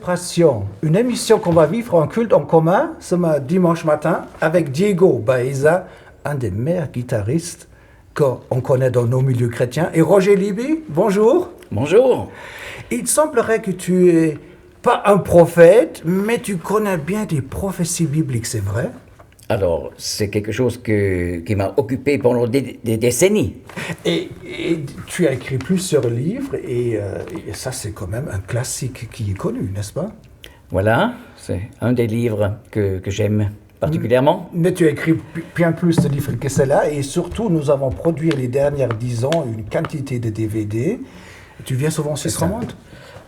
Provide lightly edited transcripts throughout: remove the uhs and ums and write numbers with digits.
Célébration, une émission qu'on va vivre en culte en commun ce dimanche matin avec Diego Baeza, un des meilleurs guitaristes qu'on connaît dans nos milieux chrétiens, et Roger Libby. Bonjour. Bonjour. Il semblerait que tu es pas un prophète, mais tu connais bien des prophéties bibliques, c'est vrai? Alors, c'est quelque chose qui m'a occupé pendant des décennies. Et tu as écrit plusieurs livres, et ça c'est quand même un classique qui est connu, n'est-ce pas? Voilà, c'est un des livres que j'aime particulièrement. Mais tu as écrit bien plus de livres que cela, et surtout nous avons produit les dernières 10 ans une quantité de DVD. Tu viens souvent sur Stromond?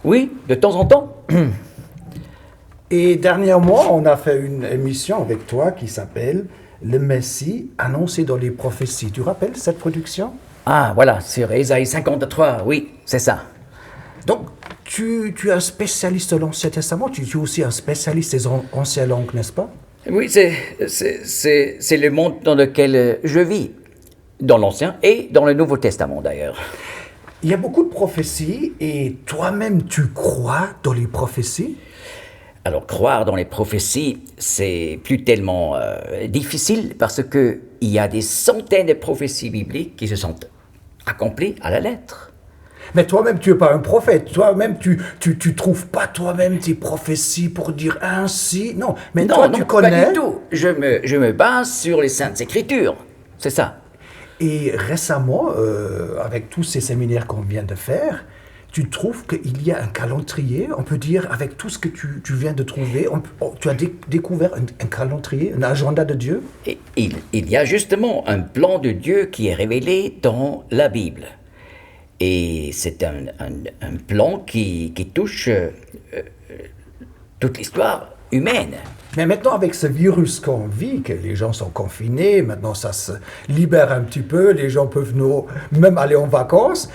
Oui, de temps en temps. Et dernièrement, on a fait une émission avec toi qui s'appelle Le Messie annoncé dans les prophéties. Tu rappelles cette production? Ah, voilà, sur Ésaïe 53, oui, c'est ça. Donc, tu es un spécialiste de l'Ancien Testament, tu es aussi un spécialiste des anciennes langues, n'est-ce pas? Oui, c'est le monde dans lequel je vis, dans l'Ancien et dans le Nouveau Testament d'ailleurs. Il y a beaucoup de prophéties, et toi-même, tu crois dans les prophéties? Alors, croire dans les prophéties, c'est plus tellement difficile parce qu'il y a des centaines de prophéties bibliques qui se sont accomplies à la lettre. Mais toi-même, tu n'es pas un prophète. Toi-même, tu trouves pas toi-même tes prophéties pour dire ainsi. Non, mais Non, toi, non, tu connais. pas du tout. Je me base sur les Saintes Écritures. C'est ça. Et récemment, avec tous ces séminaires qu'on vient de faire, tu trouves qu'il y a un calendrier, on peut dire, avec tout ce que tu viens de trouver, tu as découvert un calendrier, un agenda de Dieu? Et il y a justement un plan de Dieu qui est révélé dans la Bible. Et c'est un plan qui touche toute l'histoire humaine. Mais maintenant, avec ce virus qu'on vit, que les gens sont confinés, maintenant ça se libère un petit peu, les gens peuvent même aller en vacances.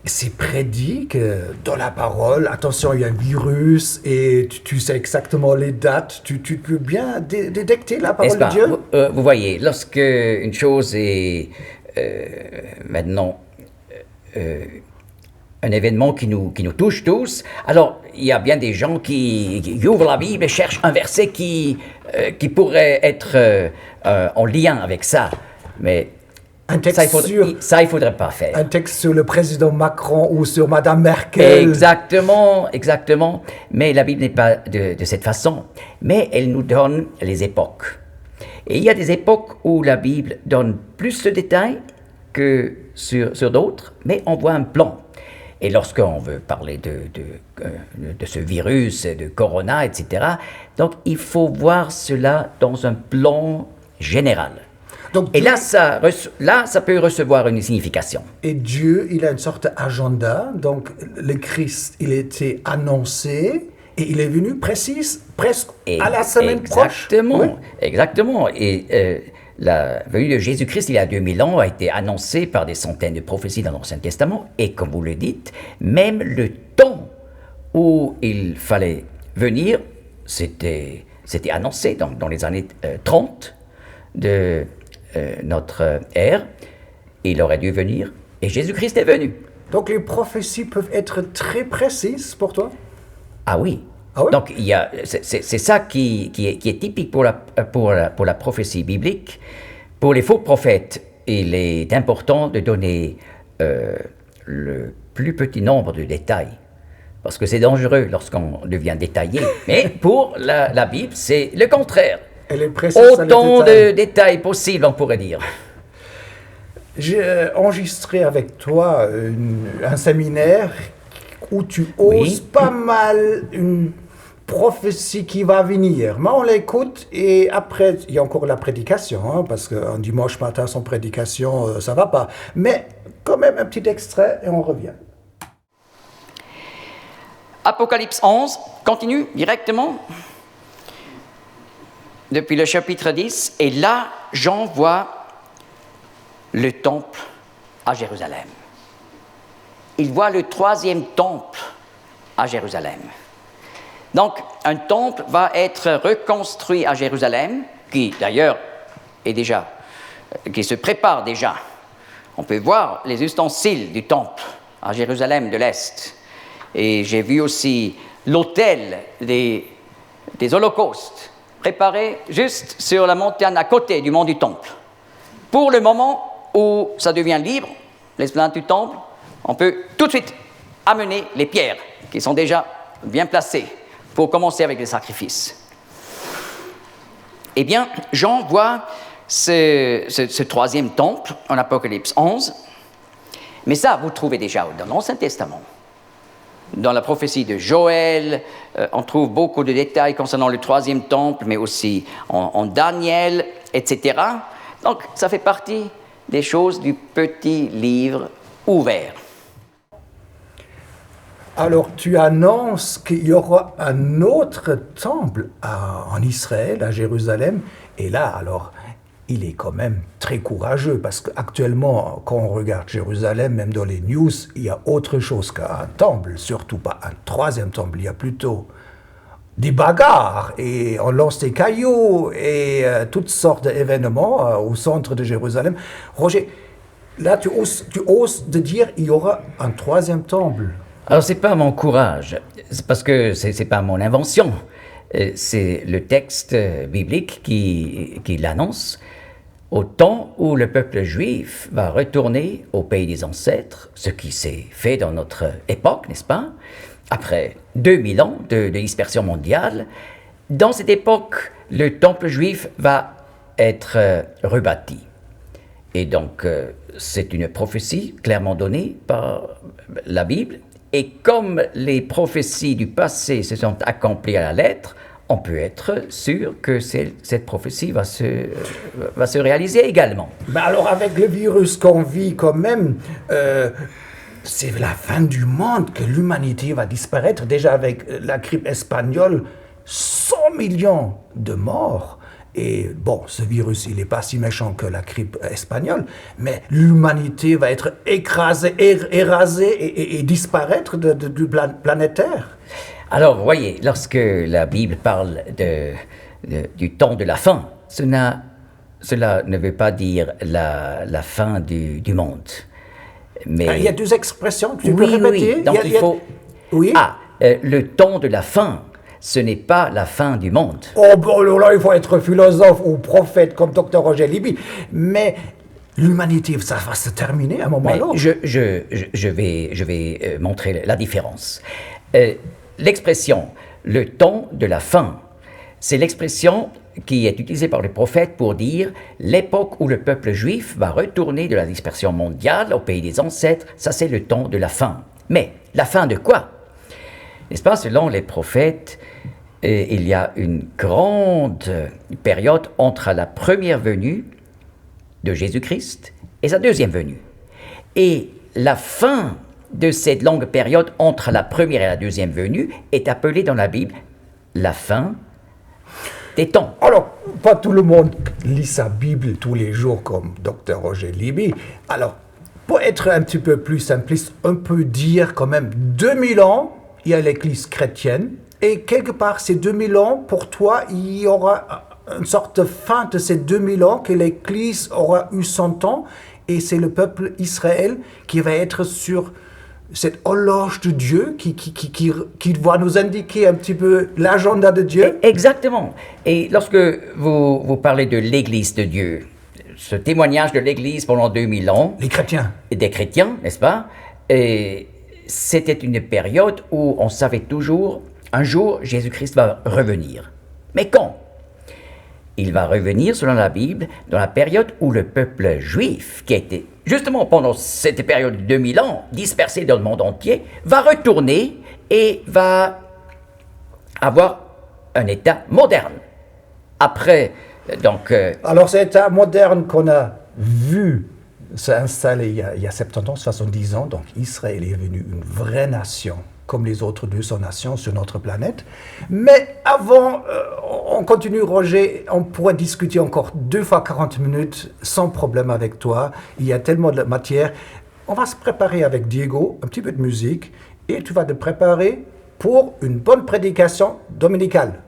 C'est prédit que dans la parole, attention, il y a un virus et tu sais exactement les dates, tu peux bien détecter la parole de Dieu? Vous voyez, lorsque une chose est maintenant un événement qui nous touche tous, alors il y a bien des gens qui ouvrent la Bible et cherchent un verset qui pourrait être en lien avec ça. Mais un texte ça, il ne faudrait pas faire. Un texte sur le président Macron ou sur Madame Merkel. Exactement. Mais la Bible n'est pas de cette façon. Mais elle nous donne les époques. Et il y a des époques où la Bible donne plus de détails que sur d'autres, mais on voit un plan. Et lorsqu'on veut parler de ce virus, de Corona, etc., donc il faut voir cela dans un plan général. Donc, et là, ça peut recevoir une signification. Et Dieu, il a une sorte d'agenda. Donc, le Christ, il était annoncé et il est venu presque à la semaine proche. Exactement. Et la venue de Jésus-Christ, il y a 2000 ans, a été annoncée par des centaines de prophéties dans l'Ancien Testament. Et comme vous le dites, même le temps où il fallait venir, c'était annoncé dans les années 30 de notre ère. Il aurait dû venir et Jésus-Christ est venu. Donc les prophéties peuvent être très précises pour toi? Ah oui. Donc c'est ça qui est typique pour la prophétie biblique. Pour les faux prophètes, il est important de donner le plus petit nombre de détails, parce que c'est dangereux lorsqu'on devient détaillé. Mais pour la Bible, c'est le contraire. Elle est précise. Autant de détails possibles, on pourrait dire. J'ai enregistré avec toi un séminaire où tu oses pas mal une prophétie qui va venir. Mais on l'écoute et après, il y a encore la prédication, parce qu'un dimanche matin sans prédication, ça va pas. Mais quand même un petit extrait et on revient. Apocalypse 11, continue directement. Depuis le chapitre 10, et là, Jean voit le temple à Jérusalem. Il voit le 3e temple à Jérusalem. Donc, un temple va être reconstruit à Jérusalem, qui d'ailleurs qui se prépare déjà. On peut voir les ustensiles du temple à Jérusalem de l'Est. Et j'ai vu aussi l'autel des holocaustes préparé juste sur la montagne à côté du mont du Temple. Pour le moment où ça devient libre, l'esplanade du Temple, on peut tout de suite amener les pierres qui sont déjà bien placées pour commencer avec les sacrifices. Eh bien, Jean voit ce troisième temple en Apocalypse 11, mais ça, vous le trouvez déjà dans l'Ancien Testament. Dans la prophétie de Joël, on trouve beaucoup de détails concernant le troisième temple, mais aussi en Daniel, etc. Donc, ça fait partie des choses du petit livre ouvert. Alors, tu annonces qu'il y aura un autre temple en Israël, à Jérusalem, et là, alors, il est quand même très courageux, parce qu'actuellement, quand on regarde Jérusalem, même dans les news, il y a autre chose qu'un temple, surtout pas un troisième temple, il y a plutôt des bagarres, et on lance des cailloux, et toutes sortes d'événements au centre de Jérusalem. Roger, là, tu oses de dire qu'il y aura un troisième temple. Alors, ce n'est pas mon courage, c'est parce que ce n'est pas mon invention. C'est le texte biblique qui l'annonce. Au temps où le peuple juif va retourner au pays des ancêtres, ce qui s'est fait dans notre époque, n'est-ce pas? Après 2000 ans de dispersion mondiale, dans cette époque, le temple juif va être rebâti. Et donc, c'est une prophétie clairement donnée par la Bible. Et comme les prophéties du passé se sont accomplies à la lettre, on peut être sûr que cette prophétie va se réaliser également. Mais alors avec le virus qu'on vit quand même, c'est la fin du monde, que l'humanité va disparaître. Déjà avec la grippe espagnole, 100 millions de morts. Et bon, ce virus, il n'est pas si méchant que la grippe espagnole, mais l'humanité va être écrasée, érasée et disparaître du planétaire. Alors, voyez, lorsque la Bible parle du temps de la fin, cela ne veut pas dire la fin du monde. Mais il y a deux expressions, tu peux répéter? Oui, donc il faut... Oui. Le temps de la fin, ce n'est pas la fin du monde. Oh, bon, là, il faut être philosophe ou prophète comme Dr. Roger Libby. Mais l'humanité, ça va se terminer à un moment ou l'autre. Je vais montrer la différence. L'expression « le temps de la fin », c'est l'expression qui est utilisée par les prophètes pour dire l'époque où le peuple juif va retourner de la dispersion mondiale au pays des ancêtres, ça c'est le temps de la fin. Mais la fin de quoi? N'est-ce pas, selon les prophètes, il y a une grande période entre la première venue de Jésus-Christ et sa deuxième venue. Et la fin de cette longue période entre la première et la deuxième venue est appelée dans la Bible la fin des temps. Alors, pas tout le monde lit sa Bible tous les jours comme Dr. Roger Libby. Alors, pour être un petit peu plus simpliste, on peut dire quand même 2000 ans, il y a l'Église chrétienne, et quelque part, ces 2000 ans, pour toi, il y aura une sorte de fin de ces 2000 ans, que l'Église aura eu 100 ans, et c'est le peuple Israël qui va être sur cette horloge de Dieu qui va nous indiquer un petit peu l'agenda de Dieu. Exactement. Et lorsque vous parlez de l'Église de Dieu, ce témoignage de l'Église pendant 2000 ans... Les chrétiens. Des chrétiens, n'est-ce pas? Et c'était une période où on savait toujours, un jour, Jésus-Christ va revenir. Mais quand? Il va revenir, selon la Bible, dans la période où le peuple juif, qui était justement pendant cette période de 2000 ans, dispersé dans le monde entier, va retourner et va avoir un État moderne. Après, donc... Alors, cet État moderne qu'on a vu s'installer il y a 70 ans, 70 ans, donc Israël est devenu une vraie nation, comme les autres 200 nations sur notre planète. Mais avant, on continue, Roger, on pourrait discuter encore 2 fois 40 minutes sans problème avec toi. Il y a tellement de matière. On va se préparer avec Diego, un petit peu de musique, et tu vas te préparer pour une bonne prédication dominicale.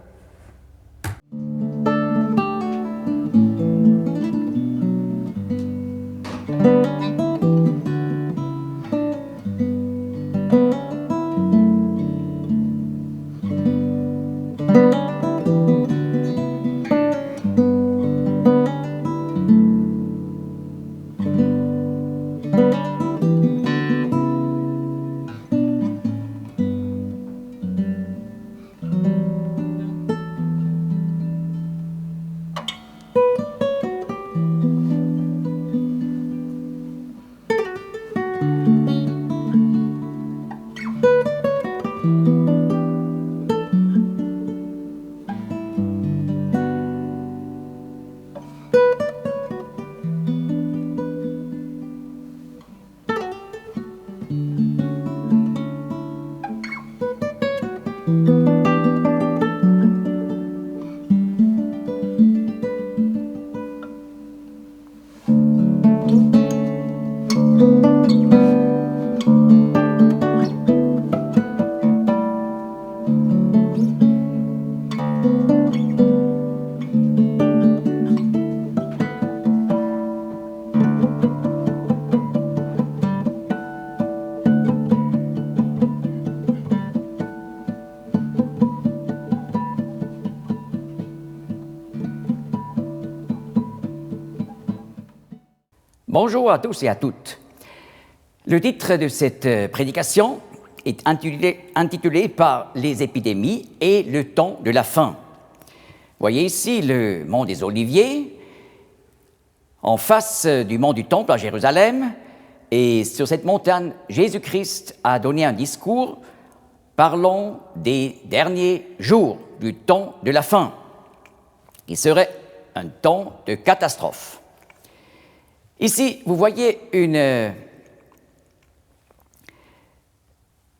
Bonjour à tous et à toutes. Le titre de cette prédication est intitulé par les épidémies et le temps de la fin. Voyez ici le mont des Oliviers, en face du mont du Temple à Jérusalem, et sur cette montagne, Jésus-Christ a donné un discours parlant des derniers jours, du temps de la fin, qui serait un temps de catastrophe. Ici, vous voyez une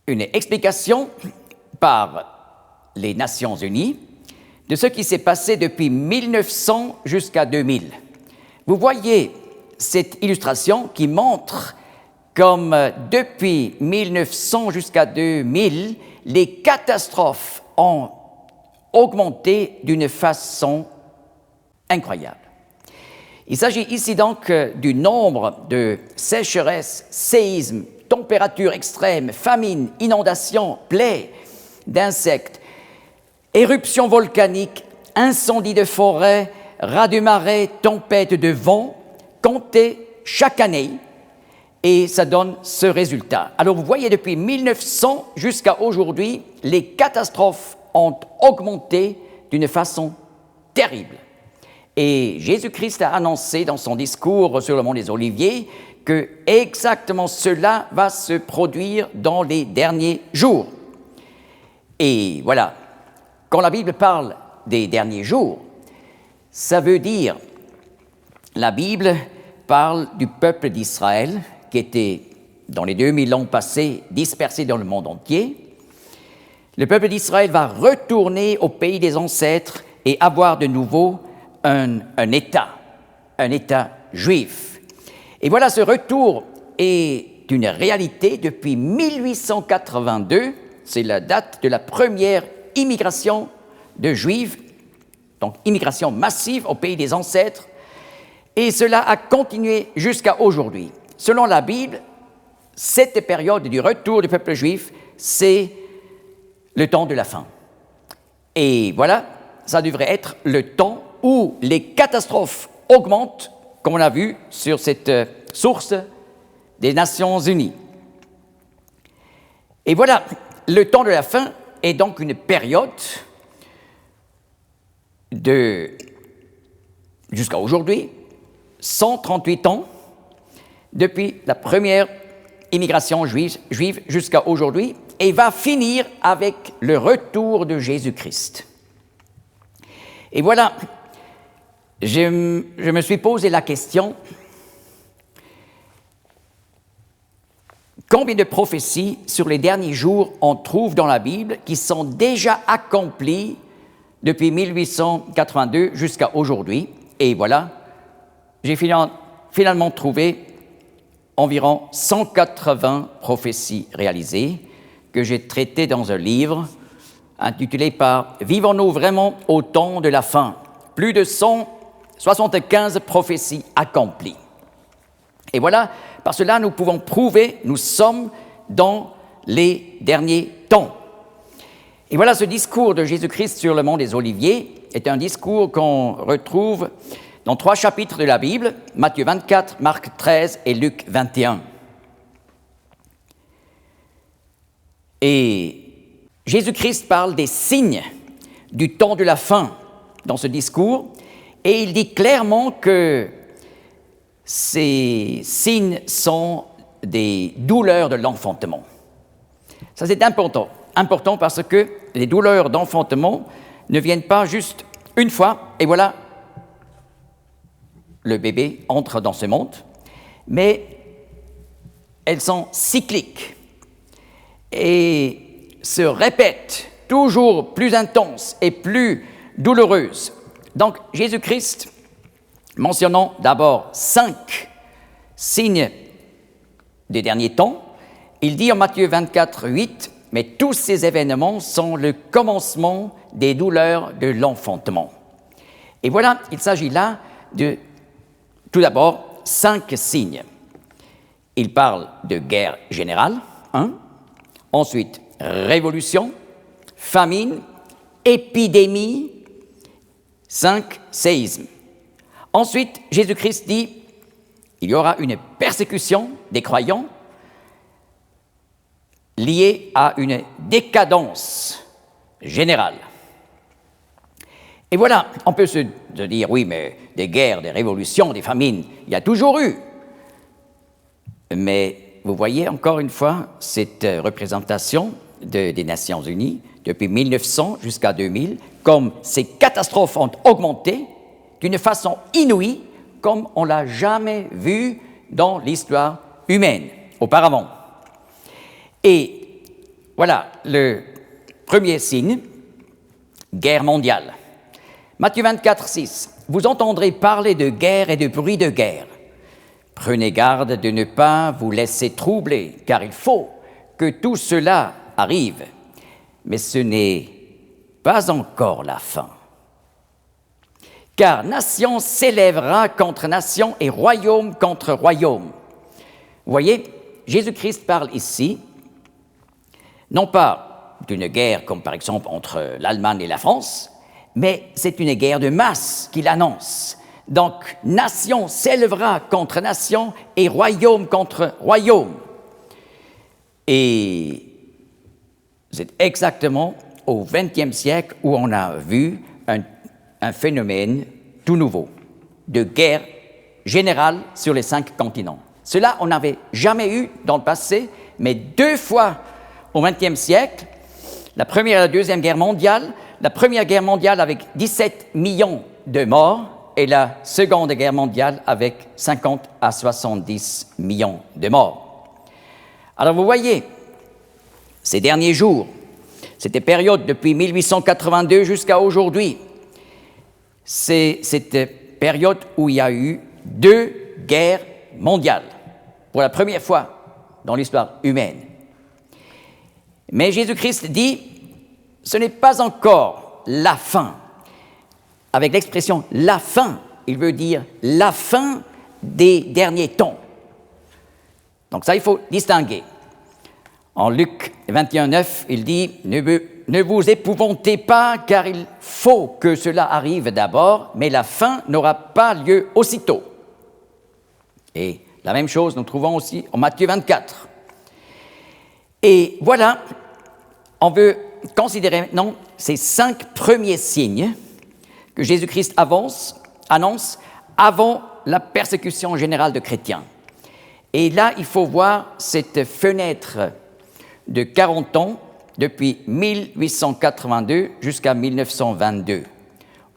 explication par les Nations Unies de ce qui s'est passé depuis 1900 jusqu'à 2000. Vous voyez cette illustration qui montre comme depuis 1900 jusqu'à 2000, les catastrophes ont augmenté d'une façon incroyable. Il s'agit ici donc du nombre de sécheresses, séismes, températures extrêmes, famines, inondations, plaies d'insectes, éruptions volcaniques, incendies de forêt, raz de marée, tempêtes de vent, comptées chaque année, et ça donne ce résultat. Alors vous voyez, depuis 1900 jusqu'à aujourd'hui, les catastrophes ont augmenté d'une façon terrible. Et Jésus-Christ a annoncé dans son discours sur le mont des Oliviers que exactement cela va se produire dans les derniers jours. Et voilà, quand la Bible parle des derniers jours, ça veut dire, la Bible parle du peuple d'Israël qui était, dans les 2000 ans passés, dispersé dans le monde entier. Le peuple d'Israël va retourner au pays des ancêtres et avoir de nouveau un État juif. Et voilà, ce retour est une réalité depuis 1882, c'est la date de la première immigration de Juifs, donc immigration massive au pays des ancêtres, et cela a continué jusqu'à aujourd'hui. Selon la Bible, cette période du retour du peuple juif, c'est le temps de la fin. Et voilà, ça devrait être le temps où les catastrophes augmentent, comme on l'a vu sur cette source des Nations Unies. Et voilà, le temps de la fin est donc une période jusqu'à aujourd'hui, 138 ans, depuis la première immigration juive jusqu'à aujourd'hui, et va finir avec le retour de Jésus-Christ. Et voilà, je me suis posé la question, combien de prophéties sur les derniers jours on trouve dans la Bible qui sont déjà accomplies depuis 1882 jusqu'à aujourd'hui? Et voilà, j'ai finalement trouvé environ 180 prophéties réalisées que j'ai traitées dans un livre intitulé par « Vivons-nous vraiment au temps de la fin ?» Plus de 175 prophéties accomplies. Et voilà, par cela, nous pouvons prouver nous sommes dans les derniers temps. Et voilà, ce discours de Jésus-Christ sur le mont des Oliviers est un discours qu'on retrouve dans 3 chapitres de la Bible, Matthieu 24, Marc 13 et Luc 21. Et Jésus-Christ parle des signes du temps de la fin dans ce discours, et il dit clairement que ces signes sont des douleurs de l'enfantement. Ça, c'est important parce que les douleurs d'enfantement ne viennent pas juste une fois, et voilà, le bébé entre dans ce monde, mais elles sont cycliques et se répètent, toujours plus intenses et plus douloureuses. Donc, Jésus-Christ, mentionnant d'abord 5 signes des derniers temps, il dit en Matthieu 24, 8, « Mais tous ces événements sont le commencement des douleurs de l'enfantement. » Et voilà, il s'agit là de, tout d'abord, 5 signes. Il parle de guerre générale, 1, ensuite révolution, famine, épidémie, 5, séisme. Ensuite, Jésus-Christ dit il y aura une persécution des croyants liée à une décadence générale. Et voilà, on peut se dire, oui, mais des guerres, des révolutions, des famines, il y a toujours eu. Mais vous voyez encore une fois cette représentation des Nations Unies depuis 1900 jusqu'à 2000, comme ces catastrophes ont augmenté d'une façon inouïe, comme on ne l'a jamais vu dans l'histoire humaine auparavant. Et voilà le premier signe, guerre mondiale. Matthieu 24, 6. Vous entendrez parler de guerre et de bruit de guerre. Prenez garde de ne pas vous laisser troubler, car il faut que tout cela arrive. Mais ce n'est pas encore la fin. Car nation s'élèvera contre nation et royaume contre royaume. Vous voyez, Jésus-Christ parle ici, non pas d'une guerre comme par exemple entre l'Allemagne et la France, mais c'est une guerre de masse qu'il annonce. Donc, nation s'élèvera contre nation et royaume contre royaume. Et c'est exactement au XXe siècle où on a vu un phénomène tout nouveau de guerre générale sur les 5 continents. Cela, on n'avait jamais eu dans le passé, mais 2 fois au XXe siècle, la Première et la Deuxième Guerre mondiale, la Première Guerre mondiale avec 17 millions de morts et la Seconde Guerre mondiale avec 50 à 70 millions de morts. Alors vous voyez, ces derniers jours, cette période depuis 1882 jusqu'à aujourd'hui, c'est cette période où il y a eu 2 guerres mondiales, pour la première fois dans l'histoire humaine. Mais Jésus-Christ dit, ce n'est pas encore la fin. Avec l'expression « la fin », il veut dire la fin des derniers temps. Donc ça, il faut distinguer. En Luc 21, 9, il dit « Ne vous épouvantez pas, car il faut que cela arrive d'abord, mais la fin n'aura pas lieu aussitôt. » Et la même chose, nous trouvons aussi en Matthieu 24. Et voilà, on veut considérer maintenant ces 5 premiers signes que Jésus-Christ annonce avant la persécution générale de chrétiens. Et là, il faut voir cette fenêtre de 40 ans, depuis 1882 jusqu'à 1922,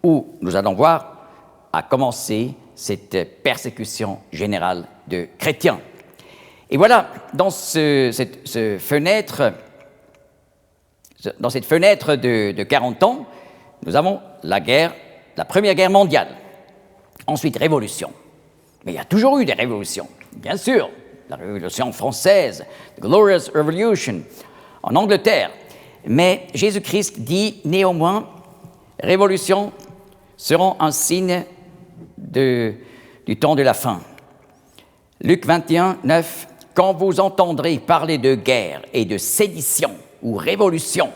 où nous allons voir a commencé cette persécution générale de chrétiens. Et voilà, dans cette fenêtre de 40 ans, nous avons la Première Guerre mondiale. Ensuite, Révolution. Mais il y a toujours eu des révolutions, bien sûr. La Révolution française, the Glorious Revolution, en Angleterre. Mais Jésus-Christ dit néanmoins, révolutions seront un signe du temps de la fin. Luc 21, 9, quand vous entendrez parler de guerre et de sédition ou révolution,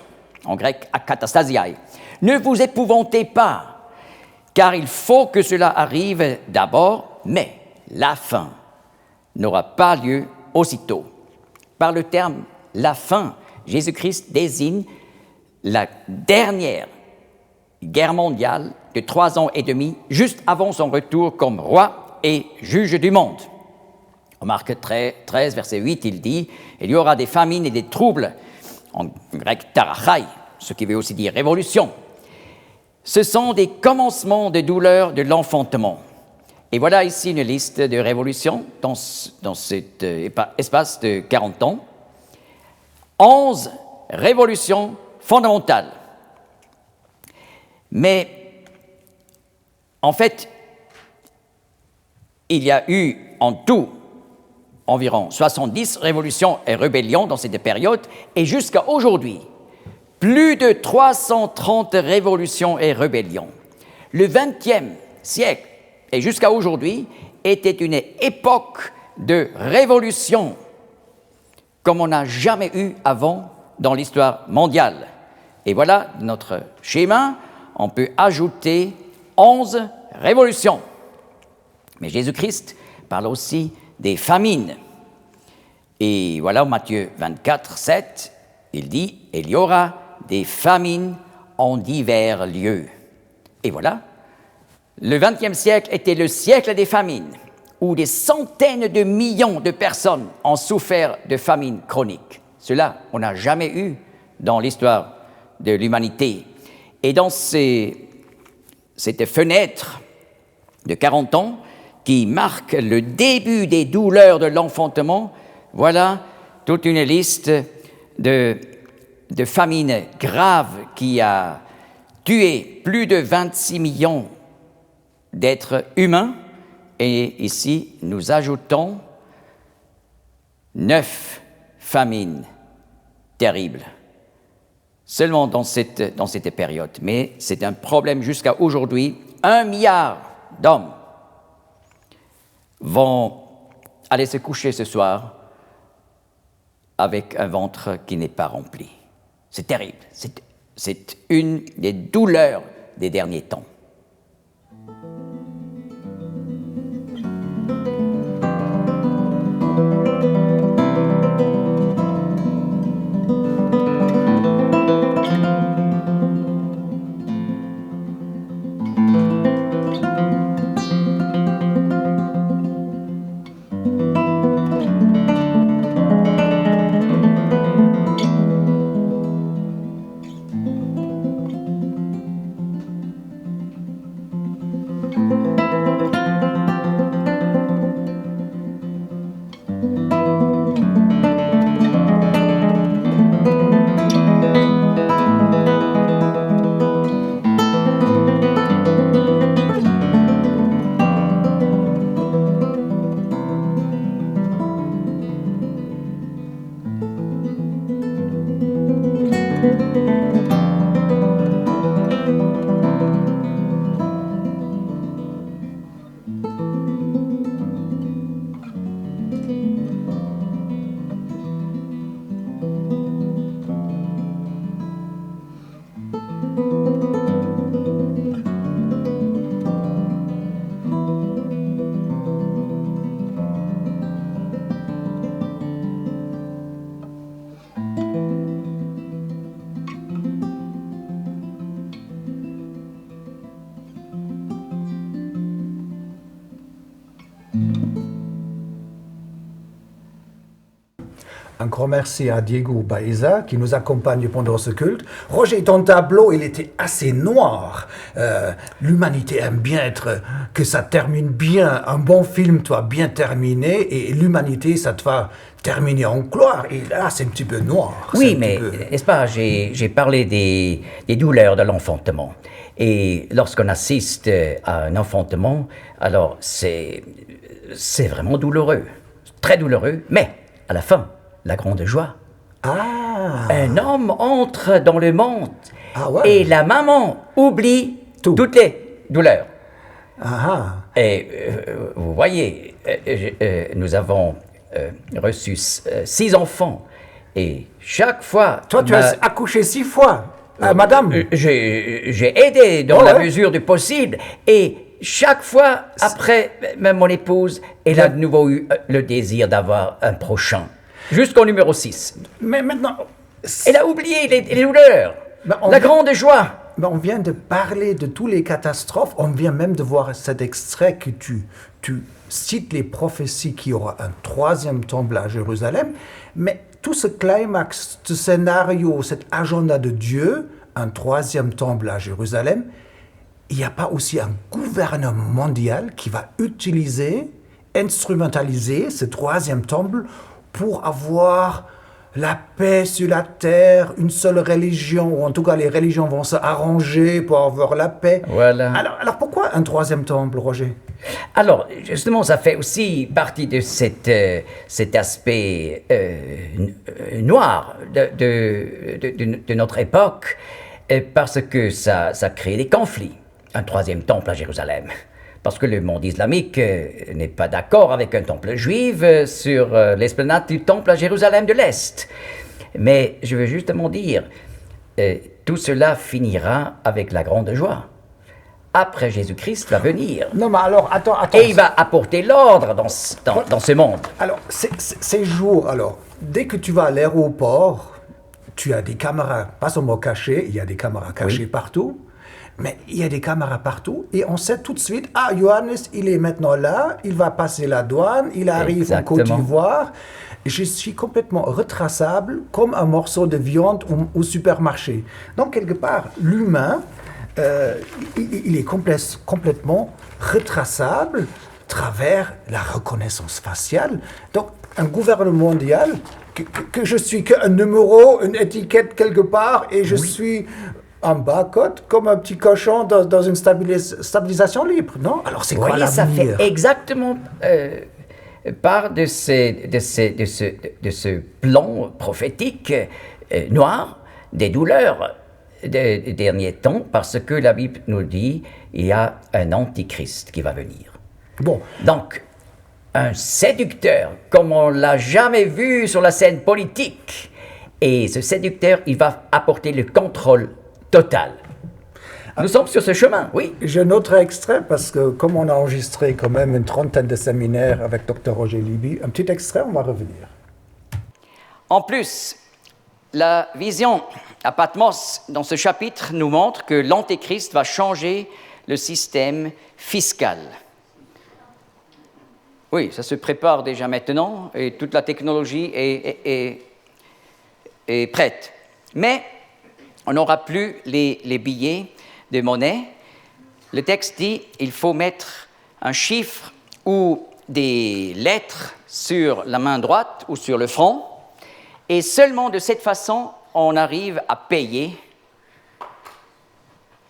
en grec akatastasiai, ne vous épouvantez pas, car il faut que cela arrive d'abord, mais la fin n'aura pas lieu aussitôt. Par le terme « la fin », Jésus-Christ désigne la dernière guerre mondiale de 3 ans et demi, juste avant son retour comme roi et juge du monde. En Marc 13, verset 8, il dit « Il y aura des famines et des troubles », en grec « tarachai », ce qui veut aussi dire « révolution ». Ce sont des commencements de douleur de l'enfantement. Et voilà ici une liste de révolutions dans cet espace de 40 ans. 11 révolutions fondamentales. Mais, en fait, il y a eu en tout environ 70 révolutions et rébellions dans cette période, et jusqu'à aujourd'hui, plus de 330 révolutions et rébellions. Le XXe siècle, et jusqu'à aujourd'hui, était une époque de révolution comme on n'a jamais eu avant dans l'histoire mondiale. Et voilà notre schéma, on peut ajouter 11 révolutions. Mais Jésus-Christ parle aussi des famines. Et voilà, Matthieu 24, 7, il dit « Il y aura des famines en divers lieux. » Et voilà, le XXe siècle était le siècle des famines, où des centaines de millions de personnes ont souffert de famines chroniques. Cela, on n'a jamais eu dans l'histoire de l'humanité. Et dans cette fenêtre de 40 ans, qui marque le début des douleurs de l'enfantement, voilà toute une liste de famines graves qui a tué plus de 26 millions d'êtres humains. Et ici, nous ajoutons 9 famines terribles, seulement dans cette période. Mais c'est un problème jusqu'à aujourd'hui. 1 milliard d'hommes vont aller se coucher ce soir avec un ventre qui n'est pas rempli. C'est terrible. C'est une des douleurs des derniers temps. Un grand merci à Diego Baeza qui nous accompagne pendant ce culte. Roger, ton tableau, il était assez noir. L'humanité aime bien que ça termine bien. Un bon film doit bien terminer et l'humanité, ça doit terminer en gloire. Et là, c'est un petit peu noir. Oui, mais n'est-ce pas, j'ai parlé des douleurs de l'enfantement. Et lorsqu'on assiste à un enfantement, alors c'est vraiment douloureux, très douloureux, mais à la fin, la grande joie. Ah. Un homme entre dans le monde ouais. et la maman oublie toutes les douleurs. Ah. Et vous voyez, nous avons reçu 6 enfants et chaque fois... Toi, tu as accouché 6 fois, madame. J'ai aidé dans la mesure du possible et chaque fois après, même mon épouse, elle a de nouveau eu le désir d'avoir un prochain. Jusqu'au numéro 6. Mais maintenant... Elle a oublié les douleurs, la grande joie. Mais on vient de parler de toutes les catastrophes. On vient même de voir cet extrait que tu cites les prophéties qu'il y aura un 3e temple à Jérusalem. Mais tout ce climax, ce scénario, cet agenda de Dieu, un 3e temple à Jérusalem, il n'y a pas aussi un gouvernement mondial qui va instrumentaliser ce 3e temple pour avoir la paix sur la terre, une seule religion, ou en tout cas les religions vont s'arranger pour avoir la paix. Voilà. Alors pourquoi un 3e temple, Roger? Alors, justement, ça fait aussi partie de cet aspect noir de notre époque, parce que ça crée des conflits. Un 3e temple à Jérusalem. Parce que le monde islamique n'est pas d'accord avec un temple juif sur l'esplanade du temple à Jérusalem de l'Est. Mais je veux justement dire, tout cela finira avec la grande joie. après Jésus-Christ va venir. Non, mais alors, attends. Et il va apporter l'ordre dans ce monde. Alors, ces jours, alors, dès que tu vas à l'aéroport, tu as des caméras, pas seulement cachées, il y a des caméras cachées partout, mais il y a des caméras partout, et on sait tout de suite, Johannes, il est maintenant là, il va passer la douane, il arrive en Côte d'Ivoire. Je suis complètement retraçable comme un morceau de viande au supermarché. Donc, quelque part, l'humain, il est complètement retraçable à travers la reconnaissance faciale. Donc, un gouvernement mondial, que je suis qu'un numéro, une étiquette quelque part, et je suis en bas-côte comme un petit cochon dans une stabilisation libre, non? Alors, c'est quoi l'avenir? Ça fait exactement... part de ce plan prophétique noir des douleurs des derniers temps, parce que la Bible nous dit il y a un antichrist qui va venir. Bon. Donc, un séducteur, comme on ne l'a jamais vu sur la scène politique. Et ce séducteur, il va apporter le contrôle total. Nous sommes sur ce chemin, oui. J'ai un autre extrait, parce que comme on a enregistré quand même une trentaine de séminaires avec Dr Roger Libby, un petit extrait, on va revenir. En plus, la vision à Patmos, dans ce chapitre, nous montre que l'Antéchrist va changer le système fiscal. Oui, ça se prépare déjà maintenant, et toute la technologie est prête. Mais on n'aura plus les billets de monnaie. Le texte dit qu'il faut mettre un chiffre ou des lettres sur la main droite ou sur le front, et seulement de cette façon, on arrive à payer,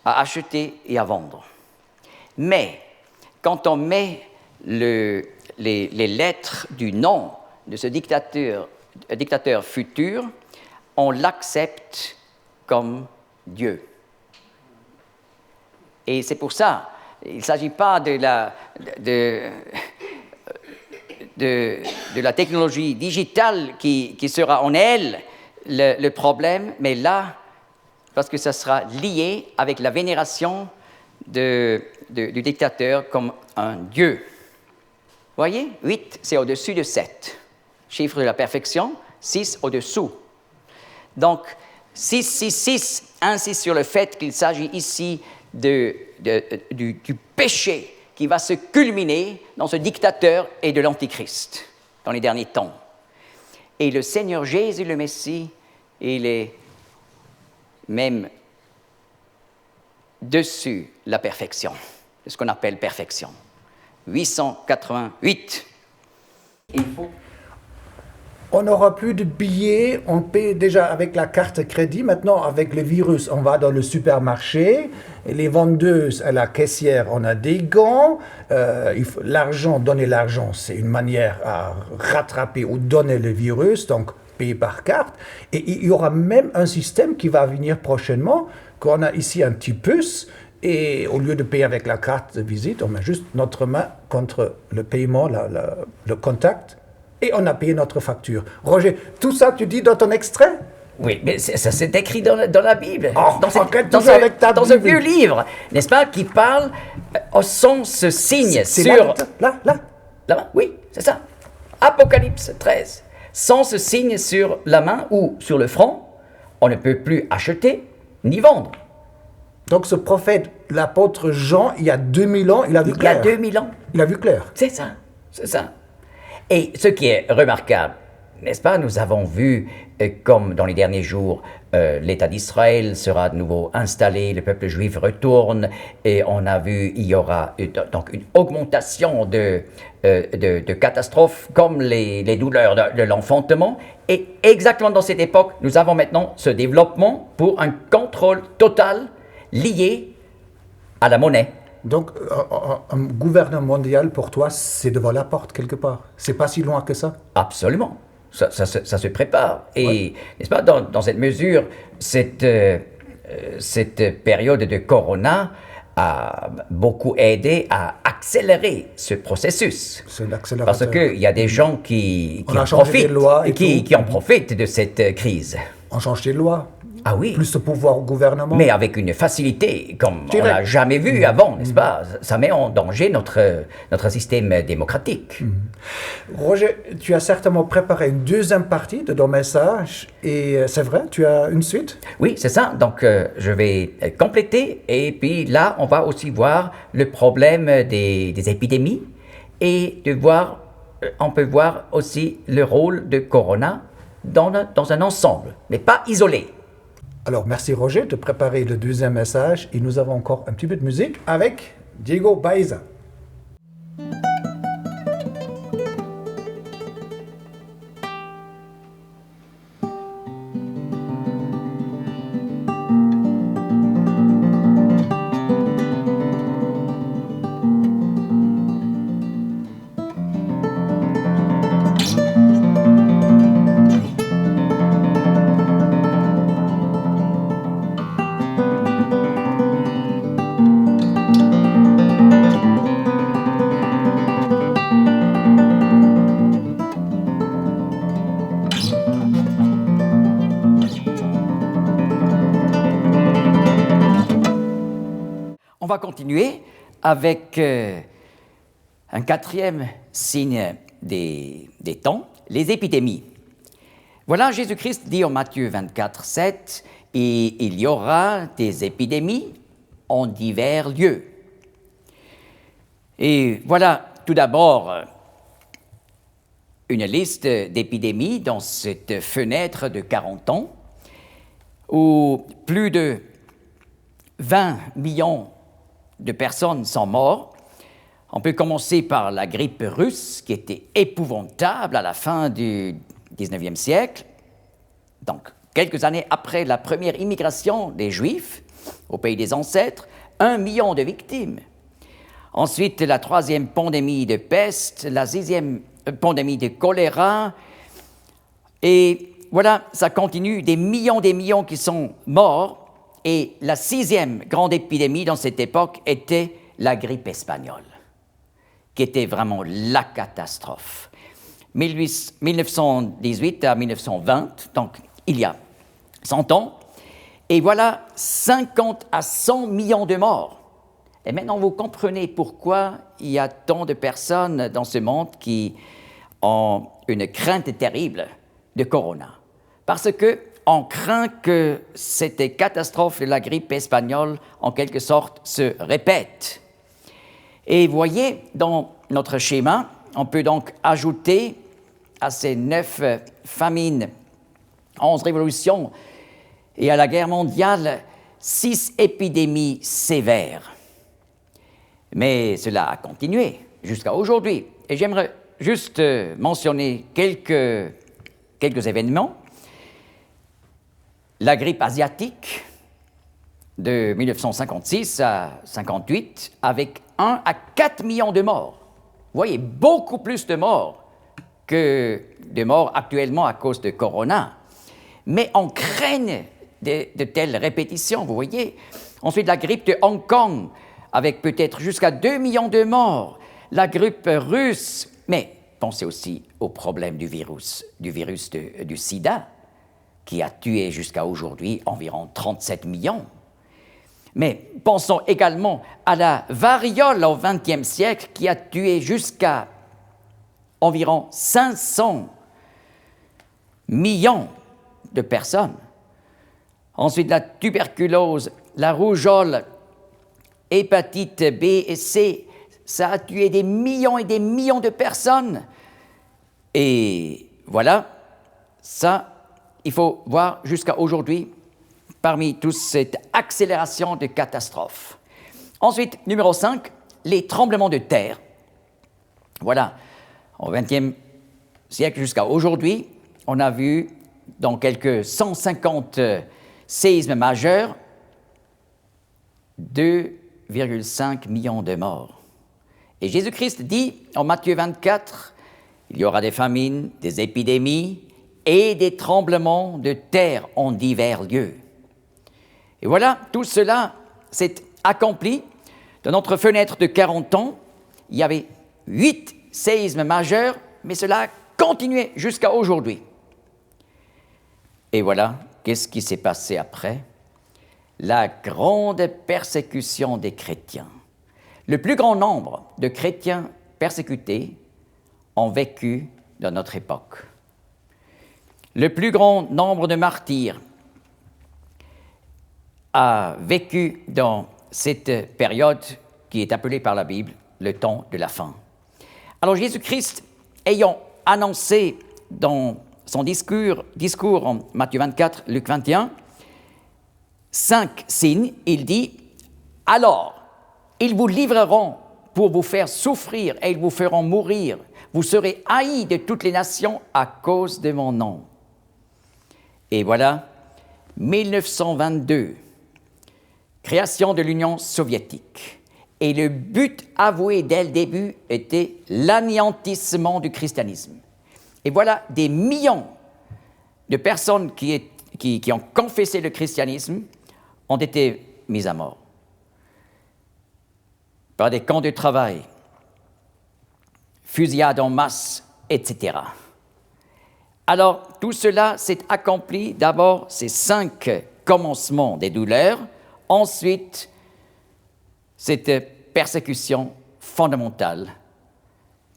à acheter et à vendre. Mais quand on met les lettres du nom de ce dictateur futur, on l'accepte comme Dieu. Et c'est pour ça, il ne s'agit pas de la technologie digitale qui sera en elle le problème, mais là, parce que ça sera lié avec la vénération du dictateur comme un Dieu. Vous voyez, 8, c'est au-dessus de 7. Chiffre de la perfection, 6 au-dessous. Donc, 666 insiste sur le fait qu'il s'agit ici du péché qui va se culminer dans ce dictateur et de l'Antichrist dans les derniers temps. Et le Seigneur Jésus, le Messie, il est même dessus la perfection, c'est ce qu'on appelle perfection. 888. On n'aura plus de billets, on paie déjà avec la carte crédit. Maintenant, avec le virus, on va dans le supermarché, et les vendeuses à la caissière, on a des gants. Donner l'argent, c'est une manière à rattraper ou donner le virus, donc payer par carte. Et il y aura même un système qui va venir prochainement, qu'on a ici un petit puce, et au lieu de payer avec la carte de visite, on met juste notre main contre le paiement, le contact, et on a payé notre facture. Roger, tout ça, tu dis dans ton extrait? Oui, mais ça c'est écrit dans la Bible, dans un vieux livre, n'est-ce pas, qui parle sans ce signe sur... Là-bas, oui, c'est ça. Apocalypse 13. Sans ce signe sur la main ou sur le front, on ne peut plus acheter ni vendre. Donc ce prophète, l'apôtre Jean, il y a 2000 ans, il a vu clair. Il y a 2000 ans. Il a vu clair. C'est ça. Et ce qui est remarquable, n'est-ce pas, nous avons vu, comme dans les derniers jours, l'État d'Israël sera de nouveau installé, le peuple juif retourne, et on a vu, il y aura donc une augmentation de catastrophes comme les douleurs de l'enfantement. Et exactement dans cette époque, nous avons maintenant ce développement pour un contrôle total lié à la monnaie. Donc, un gouvernement mondial, pour toi, c'est devant la porte, quelque part. C'est pas si loin que ça? Absolument. Ça se prépare. Et, n'est-ce pas, dans cette mesure, cette période de corona a beaucoup aidé à accélérer ce processus. C'est l'accélérateur. Parce qu'il y a des gens qui en profitent de cette crise. On change des lois. Ah oui. Plus de pouvoir au gouvernement. Mais avec une facilité comme on Direct. l'a jamais vu avant, n'est-ce pas? Ça met en danger notre système démocratique. Roger, tu as certainement préparé une deuxième partie de ton message, et c'est vrai, tu as une suite? Oui, c'est ça. Donc, je vais compléter. Et puis là, on va aussi voir le problème des épidémies et on peut voir aussi le rôle de Corona dans un ensemble, mais pas isolé. Alors, merci Roger de préparer le deuxième message, et nous avons encore un petit peu de musique avec Diego Baeza. On va continuer avec un quatrième signe des temps, les épidémies. Voilà, Jésus-Christ dit en Matthieu 24, 7, « Et il y aura des épidémies en divers lieux. » Et voilà, tout d'abord, une liste d'épidémies dans cette fenêtre de 40 ans, où plus de 20 millions de personnes sont mortes. On peut commencer par la grippe russe, qui était épouvantable à la fin du XIXe siècle. Donc, quelques années après la première immigration des Juifs au pays des ancêtres, 1 million de victimes. Ensuite, la troisième pandémie de peste, la sixième pandémie de choléra. Et voilà, ça continue, des millions qui sont morts. Et la sixième grande épidémie dans cette époque était la grippe espagnole, qui était vraiment la catastrophe. 1918 à 1920, donc il y a 100 ans, et voilà 50 à 100 millions de morts. Et maintenant, vous comprenez pourquoi il y a tant de personnes dans ce monde qui ont une crainte terrible de Corona. Parce qu'on craint que cette catastrophe de la grippe espagnole, en quelque sorte, se répète. Et vous voyez, dans notre schéma, on peut donc ajouter à ces 9 famines, 11 révolutions et à la guerre mondiale, 6 épidémies sévères. Mais cela a continué jusqu'à aujourd'hui. Et j'aimerais juste mentionner quelques événements. La grippe asiatique de 1956 à 1958, avec 1 à 4 millions de morts. Vous voyez, beaucoup plus de morts que de morts actuellement à cause de Corona. Mais on craint de telles répétitions, vous voyez. Ensuite, la grippe de Hong Kong, avec peut-être jusqu'à 2 millions de morts. La grippe russe, mais pensez aussi au problème du virus du sida, qui a tué jusqu'à aujourd'hui environ 37 millions. Mais pensons également à la variole au XXe siècle, qui a tué jusqu'à environ 500 millions de personnes. Ensuite, la tuberculose, la rougeole, hépatite B et C, ça a tué des millions et des millions de personnes. Et voilà, ça, il faut voir jusqu'à aujourd'hui, parmi toute cette accélération de catastrophes. Ensuite, numéro 5, les tremblements de terre. Voilà, au XXe siècle jusqu'à aujourd'hui, on a vu dans quelques 150 séismes majeurs, 2,5 millions de morts. Et Jésus-Christ dit en Matthieu 24, il y aura des famines, des épidémies et des tremblements de terre en divers lieux. Et voilà, tout cela s'est accompli. Dans notre fenêtre de 40 ans, il y avait 8 séismes majeurs, mais cela a continué jusqu'à aujourd'hui. Et voilà, qu'est-ce qui s'est passé après? La grande persécution des chrétiens. Le plus grand nombre de chrétiens persécutés ont vécu dans notre époque. Le plus grand nombre de martyrs a vécu dans cette période qui est appelée par la Bible le temps de la fin. Alors Jésus-Christ, ayant annoncé dans son discours en Matthieu 24, Luc 21, 5 signes, il dit « Alors, ils vous livreront pour vous faire souffrir et ils vous feront mourir. Vous serez haïs de toutes les nations à cause de mon nom. » Et voilà, 1922, création de l'Union soviétique. Et le but avoué dès le début était l'anéantissement du christianisme. Et voilà des millions de personnes qui ont confessé le christianisme ont été mises à mort par des camps de travail, fusillades en masse, etc. Alors, tout cela s'est accompli, d'abord, ces 5 commencements des douleurs, ensuite, cette persécution fondamentale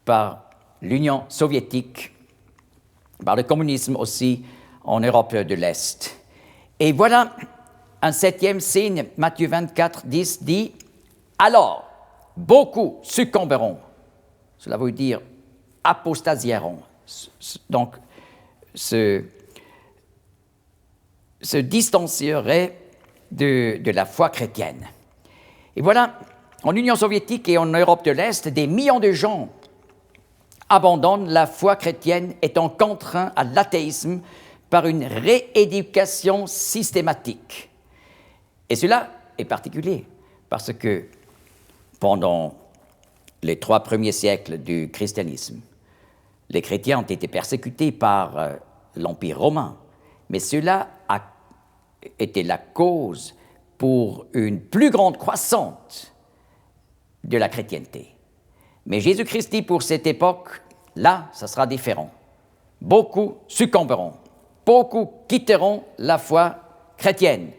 par l'Union soviétique, par le communisme aussi en Europe de l'Est. Et voilà un 7e signe, Matthieu 24, 10 dit « Alors, beaucoup succomberont », cela veut dire apostasieront, donc se distancieraient de la foi chrétienne. Et voilà, en Union soviétique et en Europe de l'Est, des millions de gens abandonnent la foi chrétienne, étant contraints à l'athéisme par une rééducation systématique. Et cela est particulier, parce que pendant les 3 premiers siècles du christianisme, les chrétiens ont été persécutés par l'Empire romain, mais cela a été la cause pour une plus grande croissance de la chrétienté. Mais Jésus-Christ dit pour cette époque, là, ça sera différent. Beaucoup succomberont, beaucoup quitteront la foi chrétienne.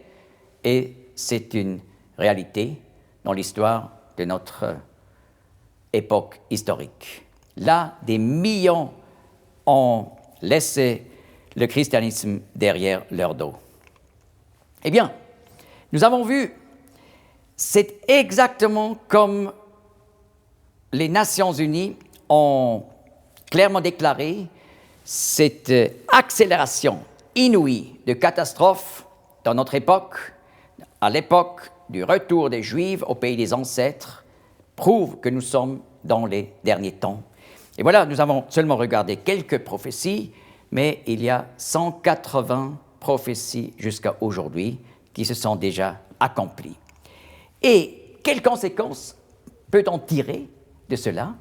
Et c'est une réalité dans l'histoire de notre époque historique. Là, des millions ont laissé le christianisme derrière leur dos. Eh bien, nous avons vu, c'est exactement comme les Nations Unies ont clairement déclaré cette accélération inouïe de catastrophes dans notre époque, à l'époque du retour des Juifs au pays des ancêtres, prouve que nous sommes dans les derniers temps. Et voilà, nous avons seulement regardé quelques prophéties, mais il y a 180 prophéties jusqu'à aujourd'hui qui se sont déjà accomplies. Et quelles conséquences peut-on tirer de cela?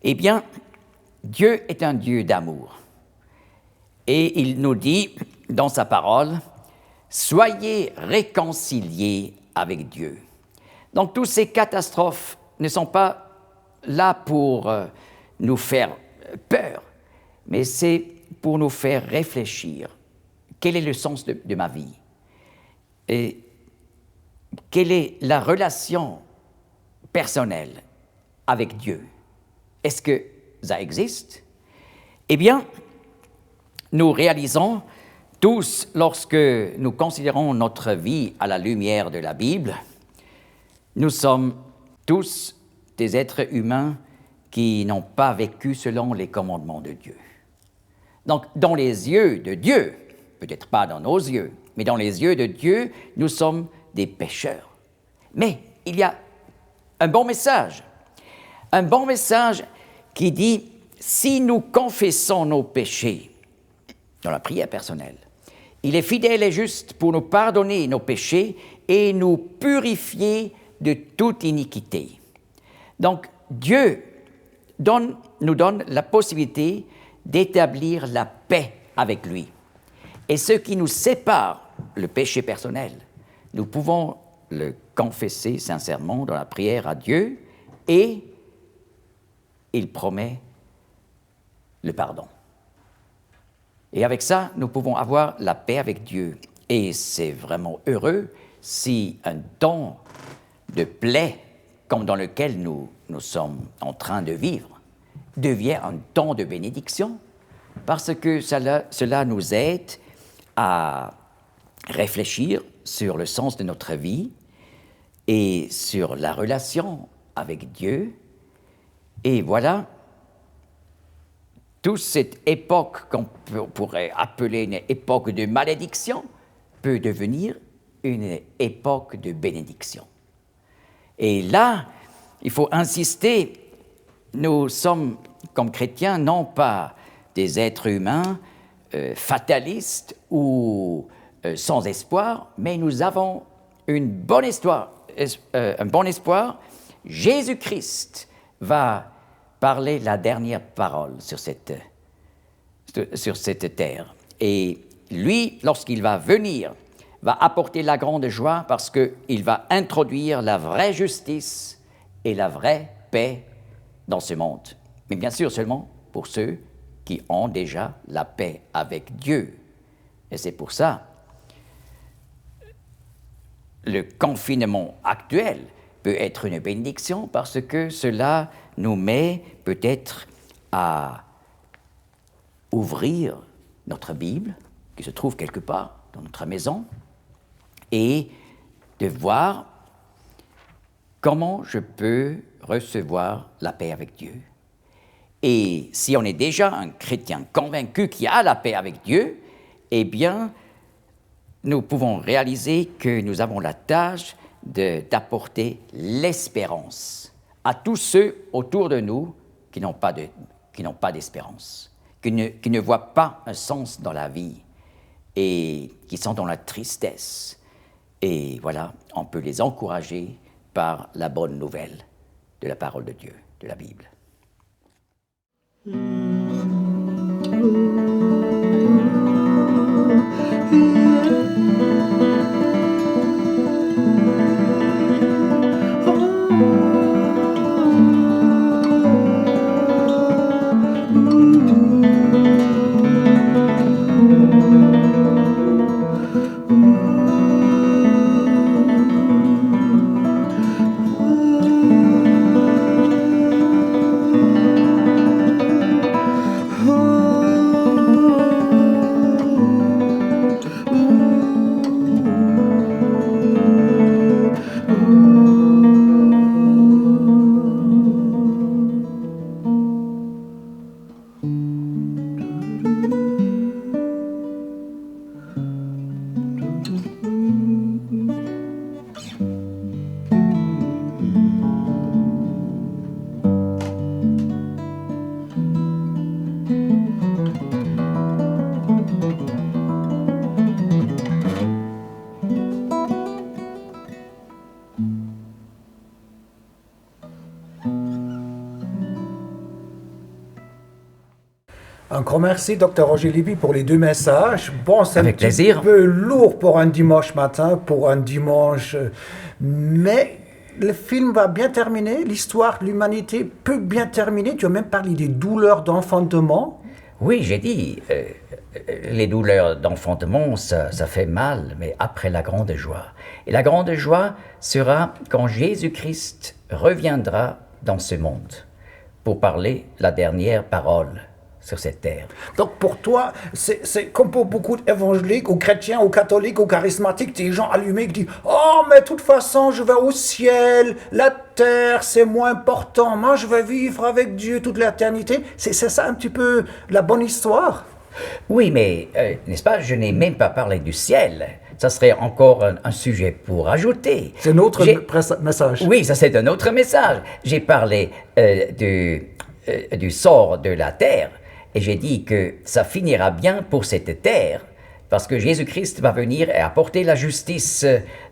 Eh bien, Dieu est un Dieu d'amour. Et il nous dit dans sa parole, « Soyez réconciliés avec Dieu ». Donc, toutes ces catastrophes ne sont pas là pour nous faire peur, mais c'est pour nous faire réfléchir. Quel est le sens de ma vie? Et quelle est la relation personnelle avec Dieu? Est-ce que ça existe? Eh bien, nous réalisons tous, lorsque nous considérons notre vie à la lumière de la Bible, nous sommes tous des êtres humains qui n'ont pas vécu selon les commandements de Dieu. Donc, dans les yeux de Dieu, peut-être pas dans nos yeux, mais dans les yeux de Dieu, nous sommes des pécheurs. Mais il y a un bon message qui dit, si nous confessons nos péchés dans la prière personnelle, il est fidèle et juste pour nous pardonner nos péchés et nous purifier de toute iniquité. Donc, Dieu nous donne la possibilité d'établir la paix avec lui. Et ce qui nous sépare, le péché personnel, nous pouvons le confesser sincèrement dans la prière à Dieu et il promet le pardon. Et avec ça, nous pouvons avoir la paix avec Dieu. Et c'est vraiment heureux si un temps de plaie, comme dans lequel nous sommes en train de vivre, devient un temps de bénédiction, parce que cela nous aide à réfléchir sur le sens de notre vie et sur la relation avec Dieu. Et voilà, toute cette époque qu'on pourrait appeler une époque de malédiction peut devenir une époque de bénédiction. Et là, il faut insister, nous sommes, comme chrétiens, non pas des êtres humains fatalistes ou sans espoir, mais nous avons un bon espoir. Jésus-Christ va parler la dernière parole sur cette terre. Et lui, lorsqu'il va venir, va apporter la grande joie parce qu'il va introduire la vraie justice et la vraie paix dans ce monde. Mais bien sûr seulement pour ceux qui ont déjà la paix avec Dieu. Et c'est pour ça le confinement actuel peut être une bénédiction parce que cela nous met peut-être à ouvrir notre Bible, qui se trouve quelque part dans notre maison, et de voir comment je peux recevoir la paix avec Dieu. Et si on est déjà un chrétien convaincu qui a la paix avec Dieu, eh bien, nous pouvons réaliser que nous avons la tâche d'apporter l'espérance à tous ceux autour de nous qui n'ont pas d'espérance, qui ne voient pas un sens dans la vie et qui sont dans la tristesse. Et voilà, on peut les encourager par la bonne nouvelle de la parole de Dieu, de la Bible. Un grand merci, Dr. Roger Libby, pour les deux messages. Bon, c'est Avec plaisir. Un peu lourd pour un dimanche matin, pour un dimanche, mais le film va bien terminer, l'histoire de l'humanité peut bien terminer. Tu as même parlé des douleurs d'enfantement. Oui, j'ai dit, les douleurs d'enfantement, ça fait mal, mais après la grande joie. Et la grande joie sera quand Jésus-Christ reviendra dans ce monde pour parler la dernière parole sur cette terre. Donc pour toi, c'est comme pour beaucoup d'évangéliques, ou chrétiens, ou catholiques, ou charismatiques, des gens allumés qui disent « Oh, mais de toute façon, je vais au ciel, la terre, c'est moins important, moi je vais vivre avec Dieu toute l'éternité. » C'est ça un petit peu la bonne histoire? Oui, mais, n'est-ce pas, je n'ai même pas parlé du ciel. Ça serait encore un sujet pour ajouter. C'est un autre message. Oui, ça c'est un autre message. J'ai parlé du sort de la terre. Et j'ai dit que ça finira bien pour cette terre, parce que Jésus-Christ va venir et apporter la justice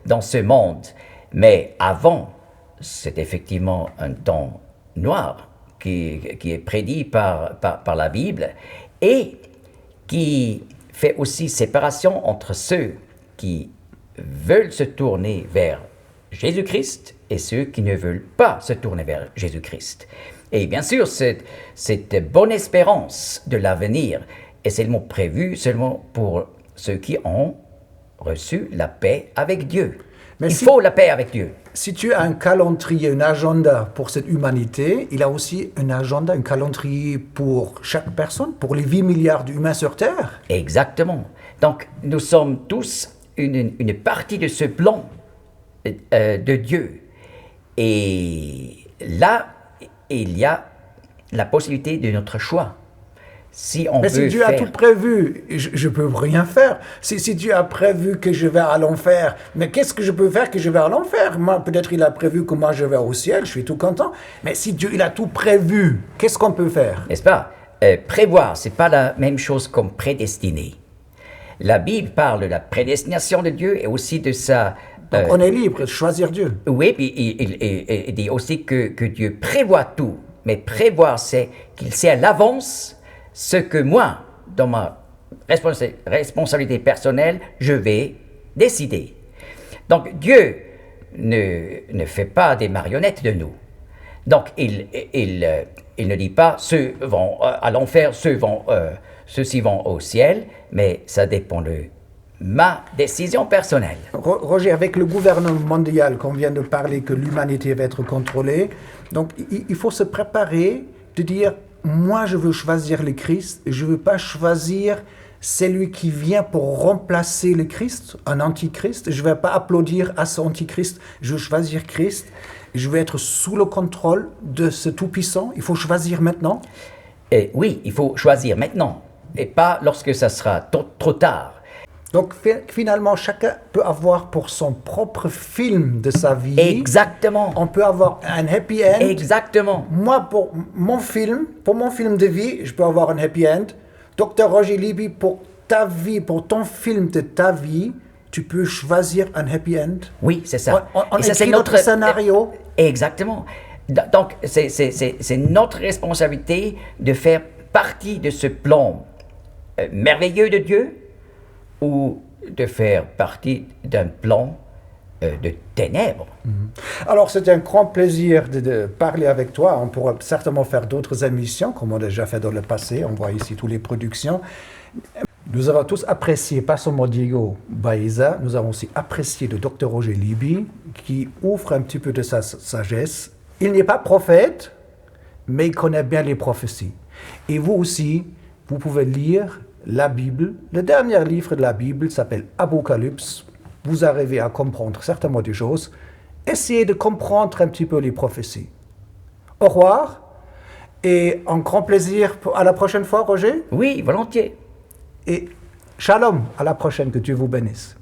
dans ce monde. Mais avant, c'est effectivement un temps noir qui est prédit par la Bible et qui fait aussi séparation entre ceux qui veulent se tourner vers Jésus-Christ et ceux qui ne veulent pas se tourner vers Jésus-Christ. Et bien sûr, cette bonne espérance de l'avenir est seulement prévu seulement pour ceux qui ont reçu la paix avec Dieu. Mais Il si- faut la paix avec Dieu. Si tu as un calendrier, un agenda pour cette humanité, il a aussi un agenda, un calendrier pour chaque personne, pour les 8 milliards d'humains sur Terre. Exactement. Donc, nous sommes tous une partie de ce plan de Dieu. Et là, il y a la possibilité de notre choix. Si on Mais veut si Dieu a faire... tout prévu, je ne peux rien faire. Si Dieu a prévu que je vais à l'enfer, mais qu'est-ce que je peux faire que je vais à l'enfer? Moi, peut-être il a prévu que moi je vais au ciel, je suis tout content. Mais si Dieu il a tout prévu, qu'est-ce qu'on peut faire? N'est-ce pas? Prévoir, c'est pas la même chose comme prédestiner. La Bible parle de la prédestination de Dieu et aussi de sa... Donc on est libre de choisir Dieu. Oui, puis il dit aussi que Dieu prévoit tout. Mais prévoir, c'est qu'il sait à l'avance ce que moi, dans ma responsabilité personnelle, je vais décider. Donc Dieu ne fait pas des marionnettes de nous. Donc il ne dit pas ceux vont à l'enfer, ceux-ci vont au ciel, mais ça dépend de ma décision personnelle. Roger, avec le gouvernement mondial qu'on vient de parler, que l'humanité va être contrôlée, donc il faut se préparer de dire, moi je veux choisir le Christ, je ne veux pas choisir celui qui vient pour remplacer le Christ, un antichrist. Je ne vais pas applaudir à ce antichrist, je veux choisir Christ, je veux être sous le contrôle de ce Tout-Puissant. Il faut choisir maintenant. Et oui, il faut choisir maintenant, et pas lorsque ça sera trop tard. Donc finalement, chacun peut avoir pour son propre film de sa vie. Exactement. On peut avoir un happy end. Exactement. Moi, pour mon film de vie, je peux avoir un happy end. Dr Roger Libby, pour ta vie, pour ton film de ta vie, tu peux choisir un happy end. Oui, c'est ça. On Et ça, écrit notre scénario. Exactement. Donc, c'est notre responsabilité de faire partie de ce plan merveilleux de Dieu, ou de faire partie d'un plan de ténèbres. Alors, c'est un grand plaisir de parler avec toi. On pourra certainement faire d'autres émissions, comme on a déjà fait dans le passé. On voit ici toutes les productions. Nous avons tous apprécié, pas seulement Diego Baeza, nous avons aussi apprécié le Dr Roger Libby, qui ouvre un petit peu de sa sagesse. Il n'est pas prophète, mais il connaît bien les prophéties. Et vous aussi, vous pouvez lire la Bible. Le dernier livre de la Bible s'appelle Apocalypse. Vous arrivez à comprendre certainement des choses. Essayez de comprendre un petit peu les prophéties. Au revoir et un grand plaisir à la prochaine fois, Roger. Oui, volontiers. Et shalom, à la prochaine, que Dieu vous bénisse.